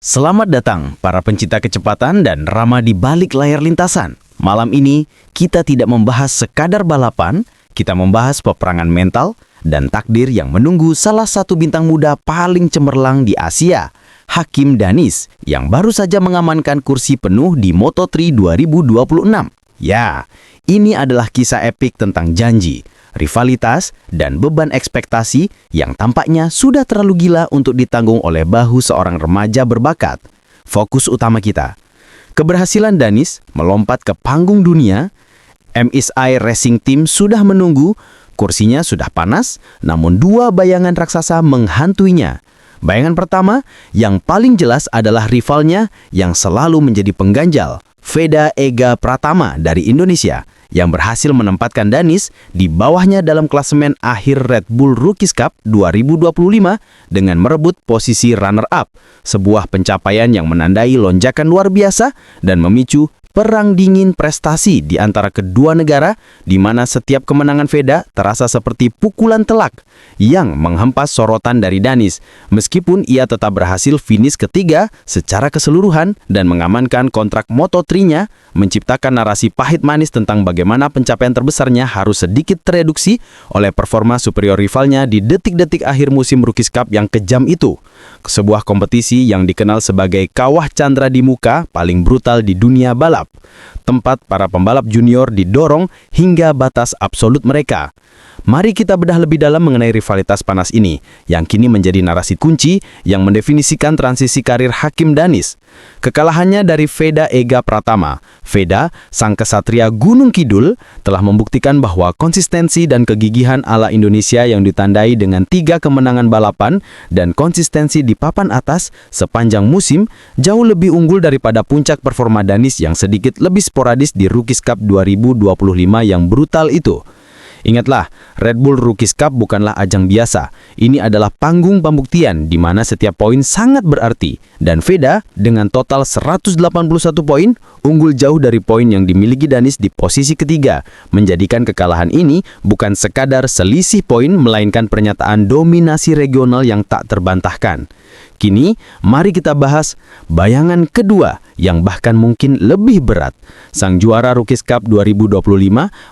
Selamat datang para pencinta kecepatan dan ramah di balik layar lintasan. Malam ini kita tidak membahas sekadar balapan, kita membahas peperangan mental dan takdir yang menunggu salah satu bintang muda paling cemerlang di Asia, Hakim Danis, yang baru saja mengamankan kursi penuh di Moto3 2026. Ya, ini adalah kisah epik tentang janji, rivalitas, dan beban ekspektasi yang tampaknya sudah terlalu gila untuk ditanggung oleh bahu seorang remaja berbakat. Fokus utama kita, keberhasilan Danis melompat ke panggung dunia. MSI Racing Team sudah menunggu, kursinya sudah panas, namun dua bayangan raksasa menghantuinya. Bayangan pertama, yang paling jelas adalah rivalnya yang selalu menjadi pengganjal, Veda Ega Pratama dari Indonesia, yang berhasil menempatkan Danis di bawahnya dalam klasemen akhir Red Bull Rookies Cup 2025 dengan merebut posisi runner-up, sebuah pencapaian yang menandai lonjakan luar biasa dan memicu perang dingin prestasi di antara kedua negara, di mana setiap kemenangan Veda terasa seperti pukulan telak yang menghempas sorotan dari Danis, meskipun ia tetap berhasil finish ketiga secara keseluruhan dan mengamankan kontrak Moto3-nya, menciptakan narasi pahit manis tentang bagaimana pencapaian terbesarnya harus sedikit tereduksi oleh performa superior rivalnya di detik-detik akhir musim Rookies Cup yang kejam itu. Sebuah kompetisi yang dikenal sebagai kawah Chandra di muka paling brutal di dunia balap, tempat para pembalap junior didorong hingga batas absolut mereka. Mari kita bedah lebih dalam mengenai rivalitas panas ini, yang kini menjadi narasi kunci yang mendefinisikan transisi karir Hakim Danis. Kekalahannya dari Veda Ega Pratama, Veda, sang kesatria Gunung Kidul, telah membuktikan bahwa konsistensi dan kegigihan ala Indonesia yang ditandai dengan 3 kemenangan balapan dan konsistensi di papan atas sepanjang musim jauh lebih unggul daripada puncak performa Danis yang sedikit lebih sporadis di Rookies Cup 2025 yang brutal itu. Ingatlah, Red Bull Rookies Cup bukanlah ajang biasa. Ini adalah panggung pembuktian di mana setiap poin sangat berarti. Dan Veda dengan total 181 poin, unggul jauh dari poin yang dimiliki Danis di posisi ketiga, menjadikan kekalahan ini bukan sekadar selisih poin, melainkan pernyataan dominasi regional yang tak terbantahkan. Kini, mari kita bahas bayangan kedua yang bahkan mungkin lebih berat. Sang juara Rookies Cup 2025,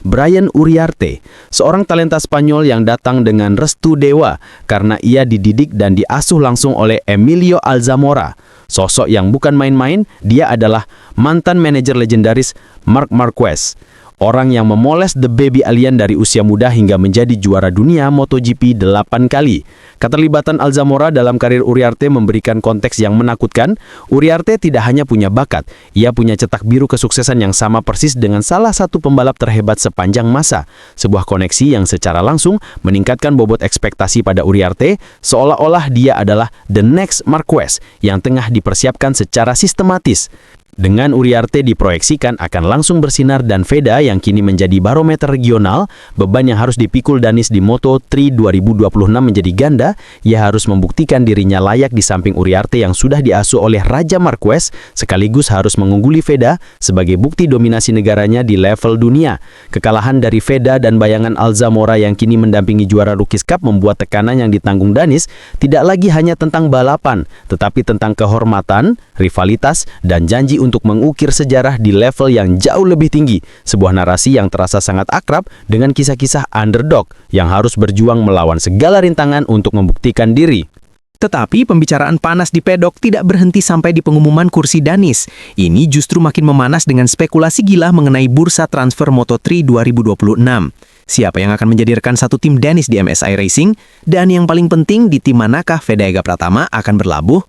Brian Uriarte, seorang talenta Spanyol yang datang dengan restu dewa karena ia dididik dan diasuh langsung oleh Emilio Alzamora. Sosok yang bukan main-main, dia adalah mantan manajer legendaris Marc Marquez. Orang yang memoles The Baby Alien dari usia muda hingga menjadi juara dunia MotoGP 8 kali. Keterlibatan Alzamora dalam karir Uriarte memberikan konteks yang menakutkan. Uriarte tidak hanya punya bakat, ia punya cetak biru kesuksesan yang sama persis dengan salah satu pembalap terhebat sepanjang masa. Sebuah koneksi yang secara langsung meningkatkan bobot ekspektasi pada Uriarte, seolah-olah dia adalah the next Marquez yang tengah dipersiapkan secara sistematis. Dengan Uriarte diproyeksikan akan langsung bersinar dan Veda yang kini menjadi barometer regional, beban yang harus dipikul Danis di Moto3 2026 menjadi ganda. Ia harus membuktikan dirinya layak di samping Uriarte yang sudah diasuh oleh Raja Marquez, sekaligus harus mengungguli Veda sebagai bukti dominasi negaranya di level dunia. Kekalahan dari Veda dan bayangan Alzamora yang kini mendampingi juara Rookies Cup membuat tekanan yang ditanggung Danis tidak lagi hanya tentang balapan, tetapi tentang kehormatan, rivalitas, dan janji untuk mengukir sejarah di level yang jauh lebih tinggi, sebuah narasi yang terasa sangat akrab dengan kisah-kisah underdog yang harus berjuang melawan segala rintangan untuk membuktikan diri. Tetapi pembicaraan panas di pedok tidak berhenti sampai di pengumuman kursi Danis. Ini justru makin memanas dengan spekulasi gila mengenai bursa transfer Moto3 2026. Siapa yang akan menjadi rekan satu tim Danis di MSI Racing? Dan yang paling penting, di tim manakah Veda Ega Pratama akan berlabuh?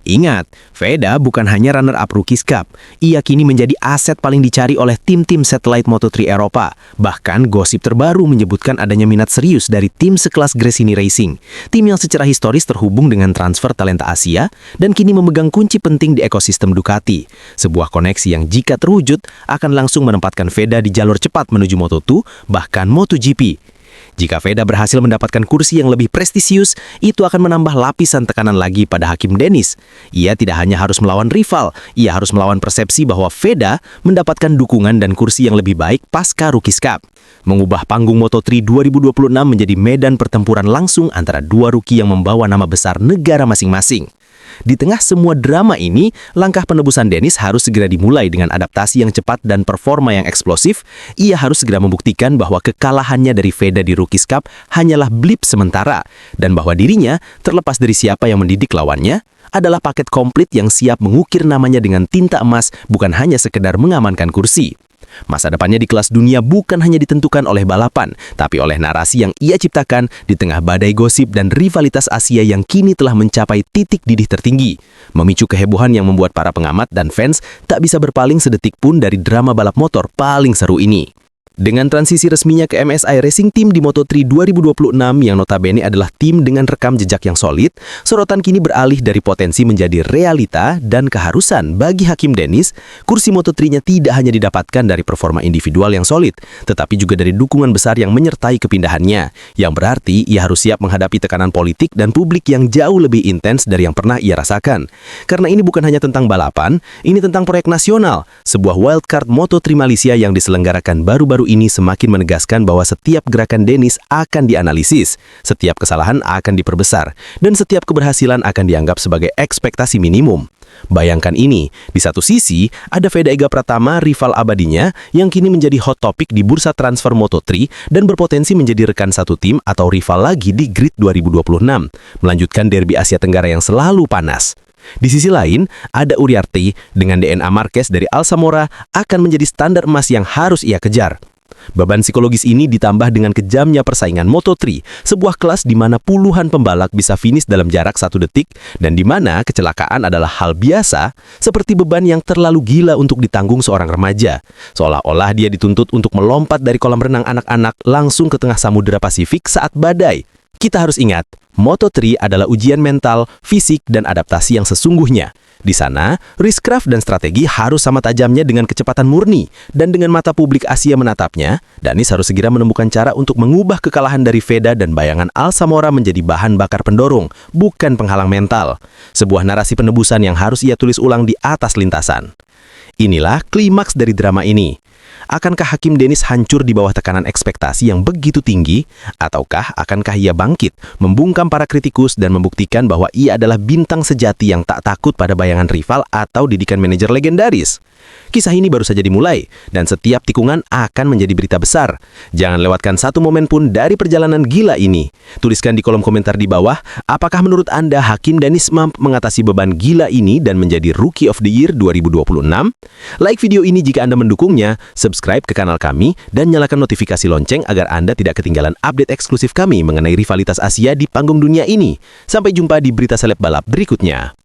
Ingat, Veda bukan hanya runner-up Rookies Cup. Ia kini menjadi aset paling dicari oleh tim-tim satelit Moto3 Eropa. Bahkan gosip terbaru menyebutkan adanya minat serius dari tim sekelas Gresini Racing. Tim yang secara historis terhubung dengan transfer talenta Asia dan kini memegang kunci penting di ekosistem Ducati. Sebuah koneksi yang jika terwujud akan langsung menempatkan Veda di jalur cepat menuju Moto2, bahkan MotoGP. Jika Veda berhasil mendapatkan kursi yang lebih prestisius, itu akan menambah lapisan tekanan lagi pada Hakim Danis. Ia tidak hanya harus melawan rival, ia harus melawan persepsi bahwa Veda mendapatkan dukungan dan kursi yang lebih baik pasca Rookies Cup. Mengubah panggung Moto3 2026 menjadi medan pertempuran langsung antara dua rookie yang membawa nama besar negara masing-masing. Di tengah semua drama ini, langkah penebusan Dennis harus segera dimulai dengan adaptasi yang cepat dan performa yang eksplosif. Ia harus segera membuktikan bahwa kekalahannya dari Veda di Rookies Cup hanyalah blip sementara, dan bahwa dirinya, terlepas dari siapa yang mendidik lawannya, adalah paket komplit yang siap mengukir namanya dengan tinta emas, bukan hanya sekedar mengamankan kursi. Masa depannya di kelas dunia bukan hanya ditentukan oleh balapan, tapi oleh narasi yang ia ciptakan di tengah badai gosip dan rivalitas Asia yang kini telah mencapai titik didih tertinggi, memicu kehebohan yang membuat para pengamat dan fans tak bisa berpaling sedetik pun dari drama balap motor paling seru ini. Dengan transisi resminya ke MSI Racing Team di Moto3 2026 yang notabene adalah tim dengan rekam jejak yang solid, sorotan kini beralih dari potensi menjadi realita dan keharusan bagi Hakim Dennis. Kursi Moto3-nya tidak hanya didapatkan dari performa individual yang solid, tetapi juga dari dukungan besar yang menyertai kepindahannya, yang berarti ia harus siap menghadapi tekanan politik dan publik yang jauh lebih intens dari yang pernah ia rasakan. Karena ini bukan hanya tentang balapan, ini tentang proyek nasional, sebuah wildcard Moto3 Malaysia yang diselenggarakan baru-baru ini semakin menegaskan bahwa setiap gerakan Dennis akan dianalisis, setiap kesalahan akan diperbesar, dan setiap keberhasilan akan dianggap sebagai ekspektasi minimum. Bayangkan ini, di satu sisi ada Veda Ega Pratama, rival abadinya, yang kini menjadi hot topic di bursa transfer Moto3 dan berpotensi menjadi rekan satu tim atau rival lagi di Grid 2026, melanjutkan derby Asia Tenggara yang selalu panas. Di sisi lain, ada Uriarte dengan DNA Marquez dari Alsamora akan menjadi standar emas yang harus ia kejar. Beban psikologis ini ditambah dengan kejamnya persaingan Moto3, sebuah kelas di mana puluhan pembalap bisa finish dalam jarak 1 detik dan di mana kecelakaan adalah hal biasa, seperti beban yang terlalu gila untuk ditanggung seorang remaja. Seolah-olah dia dituntut untuk melompat dari kolam renang anak-anak langsung ke tengah Samudra Pasifik saat badai. Kita harus ingat, Moto3 adalah ujian mental, fisik, dan adaptasi yang sesungguhnya. Di sana, racecraft dan strategi harus sama tajamnya dengan kecepatan murni, dan dengan mata publik Asia menatapnya, Dennis harus segera menemukan cara untuk mengubah kekalahan dari Veda dan bayangan Alsamora menjadi bahan bakar pendorong, bukan penghalang mental. Sebuah narasi penebusan yang harus ia tulis ulang di atas lintasan. Inilah klimaks dari drama ini. Akankah Hakim Dennis hancur di bawah tekanan ekspektasi yang begitu tinggi? Ataukah akankah ia bangkit, membungkam para kritikus dan membuktikan bahwa ia adalah bintang sejati yang tak takut pada bayangan rival atau didikan manajer legendaris? Kisah ini baru saja dimulai, dan setiap tikungan akan menjadi berita besar. Jangan lewatkan satu momen pun dari perjalanan gila ini. Tuliskan di kolom komentar di bawah, apakah menurut Anda Hakim Dennis mampu mengatasi beban gila ini dan menjadi Rookie of the Year 2026? Like video ini jika Anda mendukungnya, subscribe ke kanal kami, dan nyalakan notifikasi lonceng agar Anda tidak ketinggalan update eksklusif kami mengenai rivalitas Asia di panggung dunia ini. Sampai jumpa di berita seleb balap berikutnya.